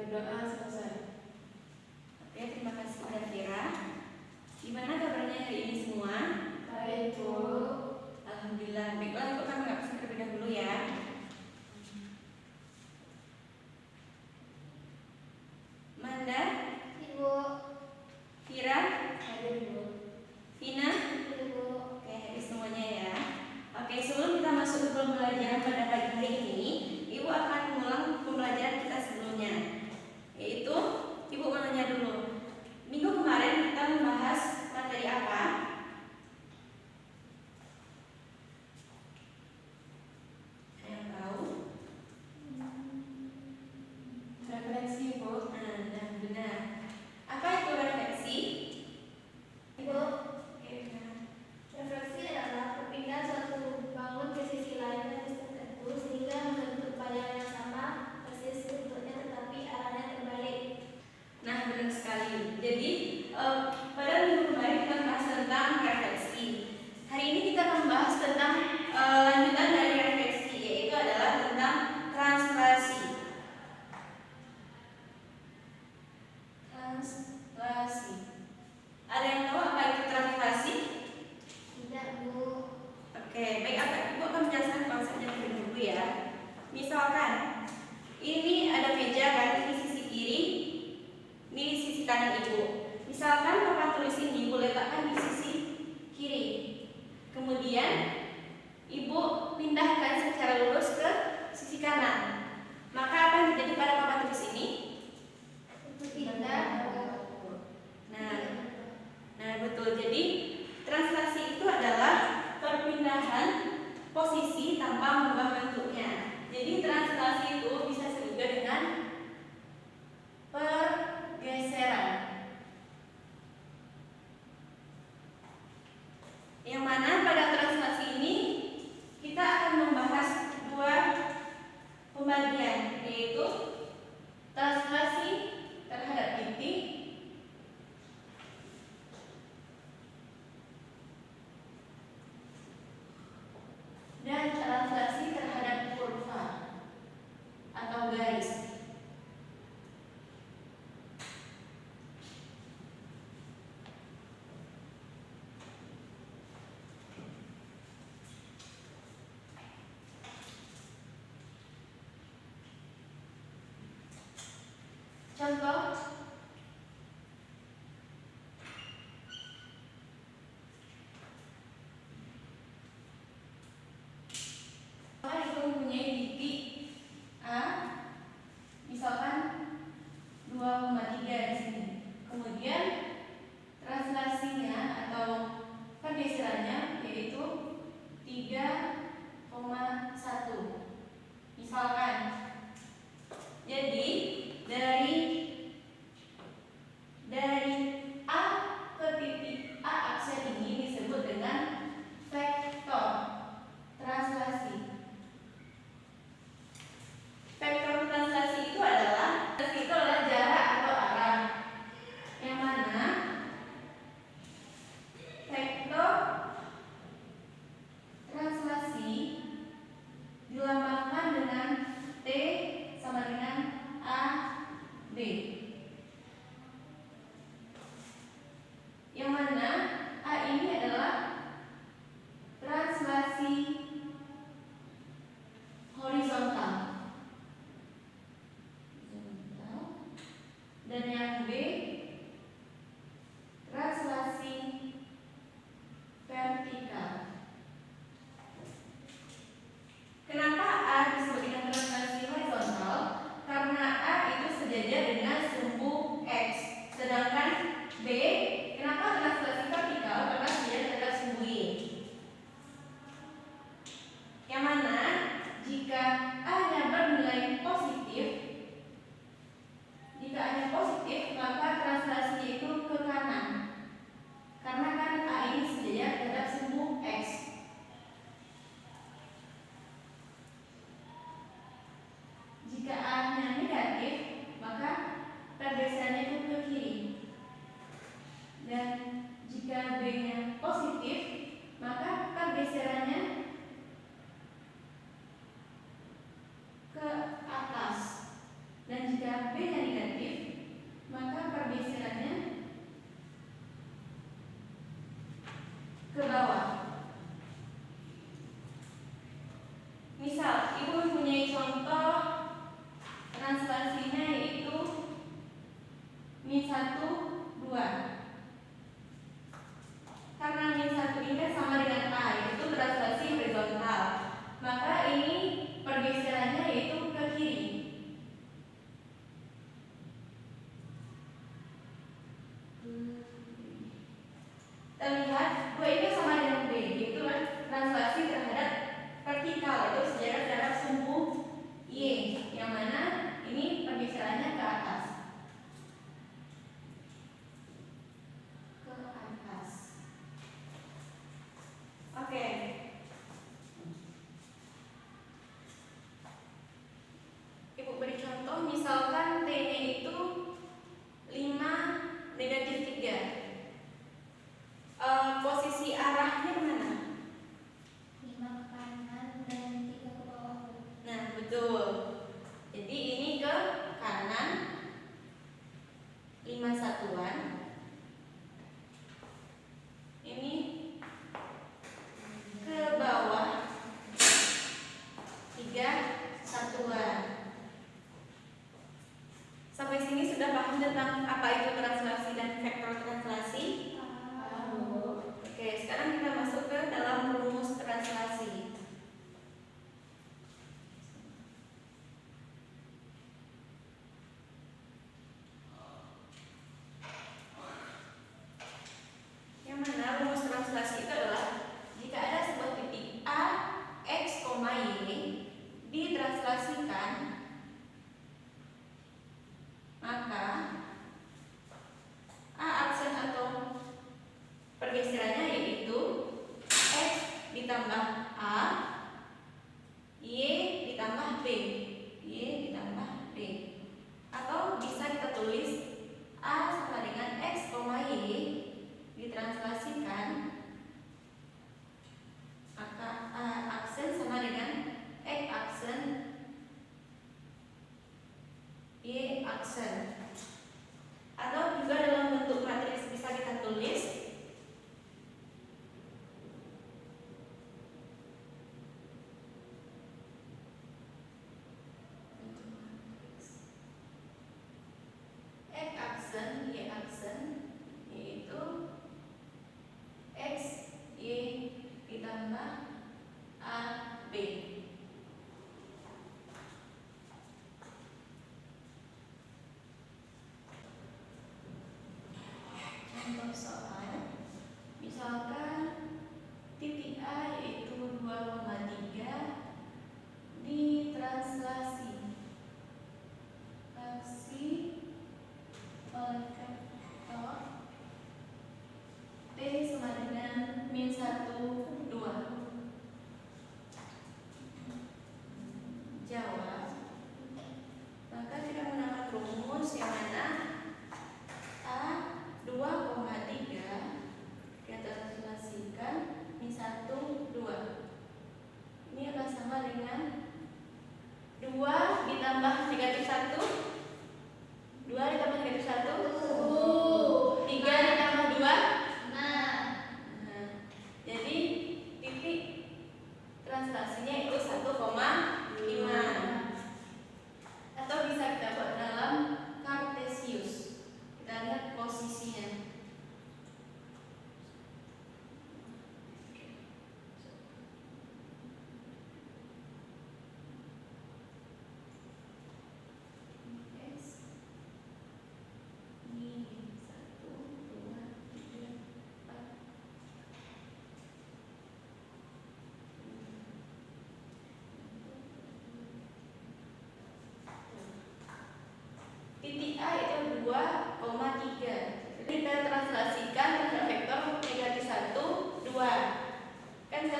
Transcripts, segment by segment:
Berdoa selesai. Oke, terima kasih Zafira. Gimana kabarnya hari ini semua? Baik, Bu. Alhamdulillah. Baiklah, untuk kami nggak bisa terlebih dahulu ya. Manda, Ibu, Vira, Hadir, Bu. Vina. Ibu, Oke, hadir semuanya ya. Oke, sebelum kita masuk ke pembelajaran pada pagi hari ini, Ibu akan mengulang pembelajaran kita sebelumnya. Yaitu, Ibu mau nanya dulu. Minggu kemarin kita membahas materi apa? Ada yang tahu? Referensi, Bu. Nah, benar. Apa itu refleksi? Ibu, Oke, benar. refleksi adalah perpindahan suatu bangun ke sisi lain dari tertentu sehingga membentuk bayangan yang sama persis bentuknya tetapi arahnya terbalik. Nah, benar sekali. Jadi, pada minggu kemarin kita bahas tentang refleksi. Hari ini kita akan membahas tentang lanjutan dari refleksi, yaitu adalah tentang translasi. Translasi. Ada yang tahu apa itu translasi? Tidak, Bu. Oke, baik, Ibu akan menjelaskan konsepnya lebih dulu ya. Misalkan, ini ada meja kan, ini sisi kiri, ini sisi kanan Ibu. Misalkan papan tulis ini Ibu letakkan di sisi kiri. Kemudian Ibu pindahkan secara lurus ke sisi kanan. Maka apa yang terjadi pada papan tulis ini? Itu tidak. Nah, betul. Jadi translasi itu adalah perpindahan posisi tanpa mengubah bentuknya. Jadi translasi itu bisa juga dengan pergeseran. Yang mana pada translasi ini kita akan membahas dua pembagian, yaitu translasi terhadap titik dan translasi terhadap kurva atau garis. Contoh, itu mempunyai titik A, misalkan 2,3 di sini. Kemudian translasinya atau pergeserannya yaitu 3,1. Misalkan, jadi dari A ke titik A aksen ini disebut dengan vektor translasi. Vektor translasi itu adalah jarak atau arah, yang mana vektor translasi dilambangkan dengan T sama dengan AB, yang mana A ini adalah translasi horizontal dan yang B translasi vertikal. Kenapa A disebut dengan translasi horizontal? Karena A itu sejajar dengan sumbu X, sedangkan B kenapa translasi vertikal? Karena sejajar dengan sumbu Y. Yang mana jika A-nya bernilai positif, Betul. Jadi ini ke kanan 5 satuan. Ini ke bawah 3 satuan. Sampai sini sudah paham tentang apa itu translasi dan vektor translasi? Oke, sekarang kita masuk ke dalam rumus translasi. Yang mana rumus translasi itu adalah jika ada sebuah titik A, X, Y ditranslasikan, maka A aksen atau pergeserannya yaitu X ditambah A, Y ditambah B, Y ditambah B. Atau bisa kita tulis A sama dengan X, Y ditranslasikan, maka A aksen sama dengan X aksen, Y aksen. Atau juga dalam bentuk matriks bisa kita tulis X aksen, Y aksen, yaitu X, Y ditambah A, B. Contoh soal, misalkan titik A yaitu 2,3 ditranslasi oleh vektor T sama dengan min 1, 2. Jawab. Maka kita menggunakan rumus yang mana A 2,3 kita translasikan min 1, 2. Ini akan sama dengan 2 ditambah negatif 1. 2 ditambah negatif 1, 3 ditambah 2. Nah, jadi titik translasinya itu 1,5. Atau bisa kita buat dalam Kartesius. Kita lihat posisinya. Titik A itu 2,3. Kita translasikan terhadap vektor negatif 1, 2. Kan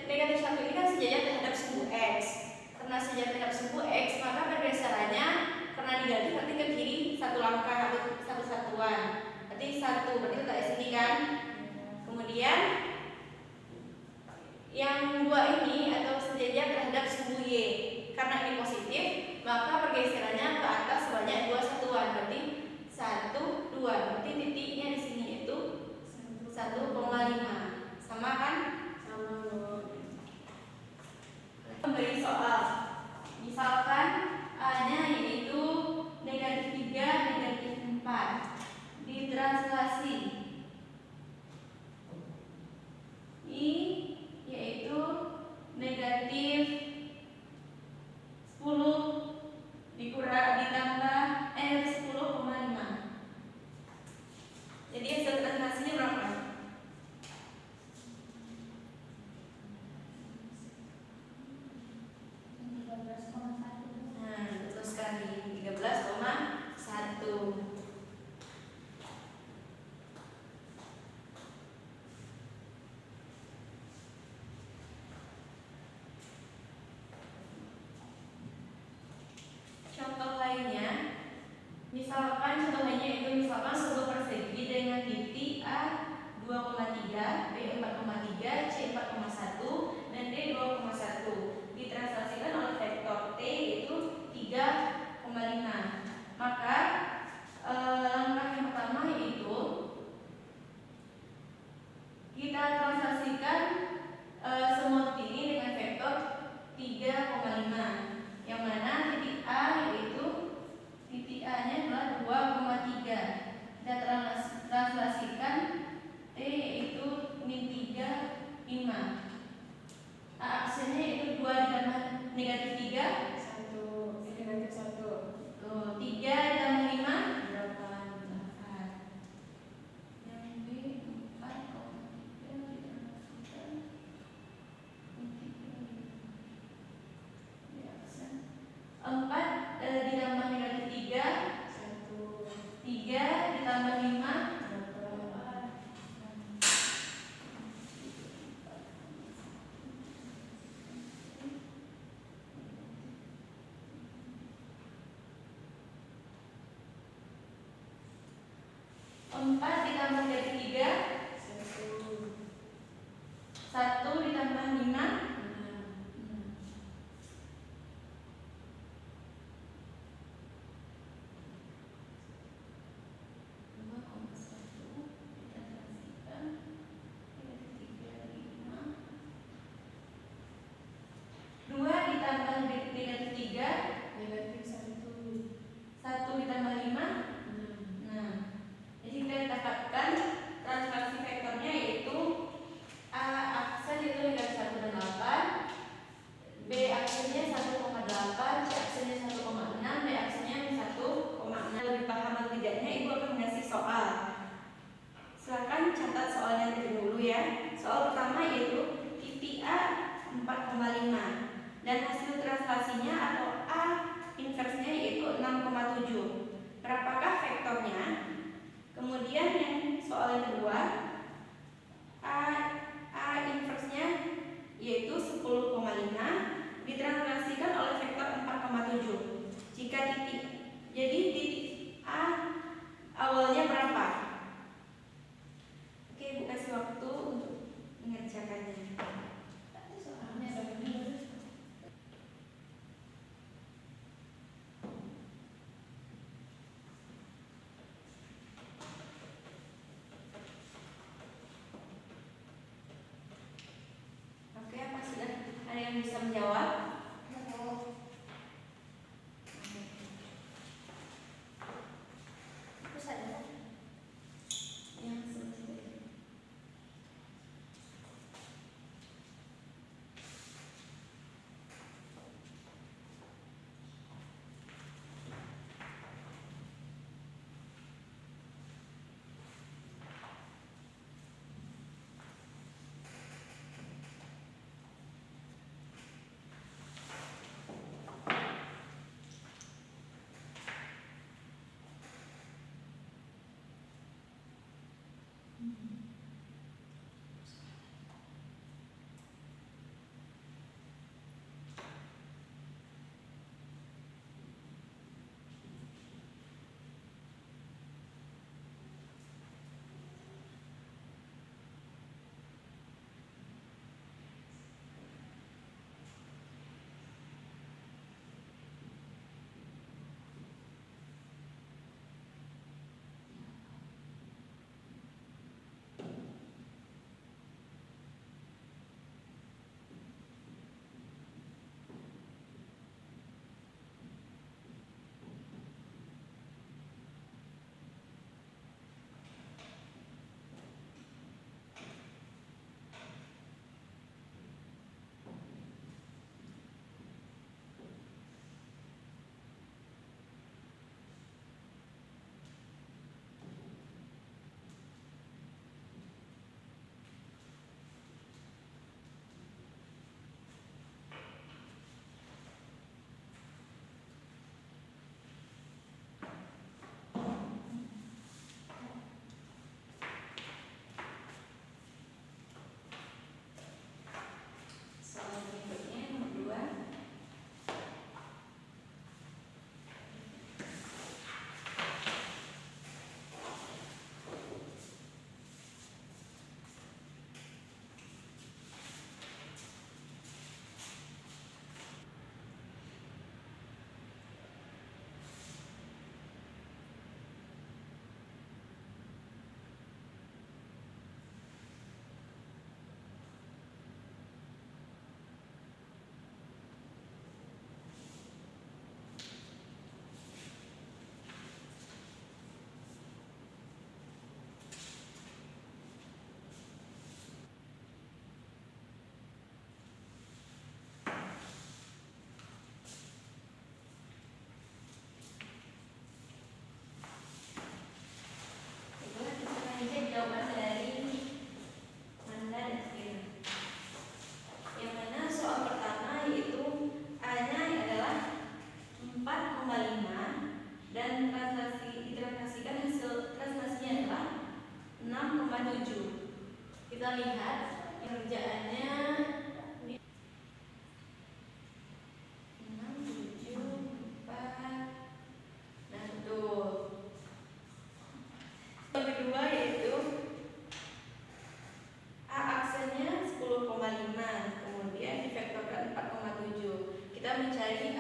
negatif 1 ini kan sejajar terhadap sumbu X. Karena sejajar terhadap sumbu X, maka pergeserannya karena negatif nanti ke kiri satu langkah atau satu satuan. Berarti 1, berarti letak di sini kan. Kemudian yang 2 ini atau sejajar terhadap sumbu Y. Karena ini positif, maka pergeserannya ke atas sebanyak 2 satuan. Berarti 1, 2. Berarti titiknya di sini itu 1,5. Sama kan? Sama. Memberi soal. Misalkan A-nya yaitu negatif 3, negatif 4. Ditranslasi. I yaitu negatif 10 ditambah 10,5. Jadi hasil translasinya berapa? Nah, betul sekali, 13,1. Contoh lainnya, misalkan misalkan sebuah persegi dengan titik A 2,3, B 4,3, C 4,1, dan D 2,1 ditranslasikan oleh vektor T 4 ditambah negatif 3, 3 ditambah 5, 4 ditambah negatif 3, 1 ditambah 5, 2 ditambah negatif 3, 1 ditambah 5. Nah, jadi kita dapatkan translasi vektornya yaitu A aksen itu negatif 1 dan 8, B aksennya 1,8, C aksennya 1,6, D aksennya 1,6. Lebih paham atau tidaknya, Ibu akan mengasih soal. Silakan catat soalnya terlebih dahulu ya. Soal pertama yaitu titik A 4,5 dan hasil translasinya atau A inversnya yaitu 6,7. Berapakah vektornya? Kemudian yang soal yang kedua, A inversnya yaitu 10,5 ditranslasikan oleh vektor 4,7. Jika titik A awalnya berapa? Oke, Bu kasih waktu untuk mengerjakannya. Oke, apa sudah ada yang bisa menjawab? Yang selesai.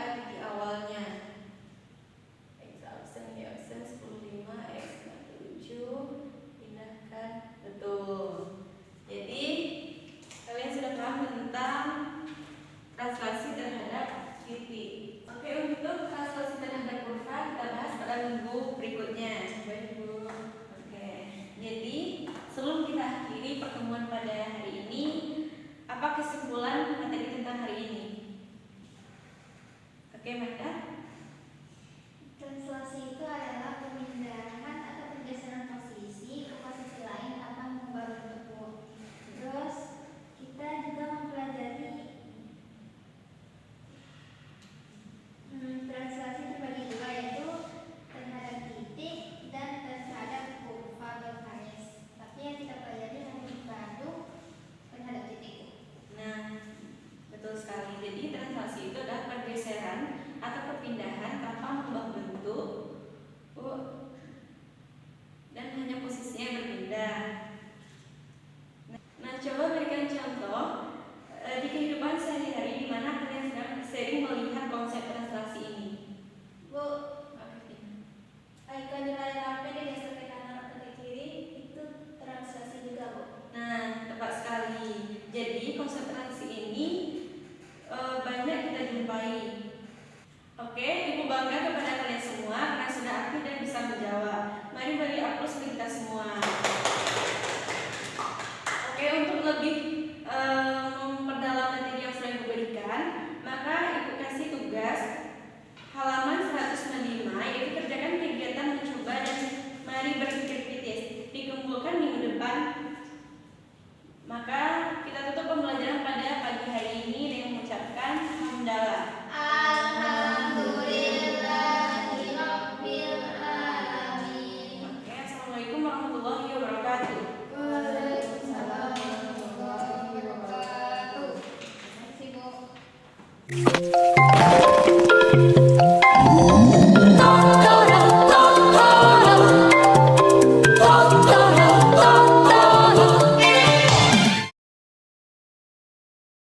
diambil di awalnya. X absen, Y absen 10, 5, X 7, pindahkan, betul. Jadi kalian sudah paham tentang translasi terhadap titik. Oke, untuk translasi terhadap kurva kita bahas pada minggu berikutnya. Baik, Bu. Oke, jadi sebelum kita akhiri pertemuan pada hari ini, apa kesimpulan materi tentang hari ini? Oke, Manda? Translasi itu adalah pemindahan atau pergeseran posisi ke posisi lain tanpa mengubah bentuk. Terus kita juga mempelajari translasi terbagi dua, yaitu terhadap titik dan terhadap kurva atau garis. Tapi yang kita pelajari hanya baru terhadap titik. Nah, betul sekali. Jadi translasi itu adalah pergeseran atau perpindahan tanpa mengubah bentuk dan hanya posisinya berpindah. Nah, coba berikan contoh di kehidupan sehari-hari di mana kalian sedang sering melihat konsep translasi ini. Bu, icon di layar HP digeser ke kanan atau ke kiri itu translasi juga, Bu. Nah, tepat sekali. Jadi konsep translasi ini banyak kita jumpai. Oke, Ibu bangga kepada kalian semua karena sudah aktif dan bisa menjawab. Mari beri aplaus bagi kita semua.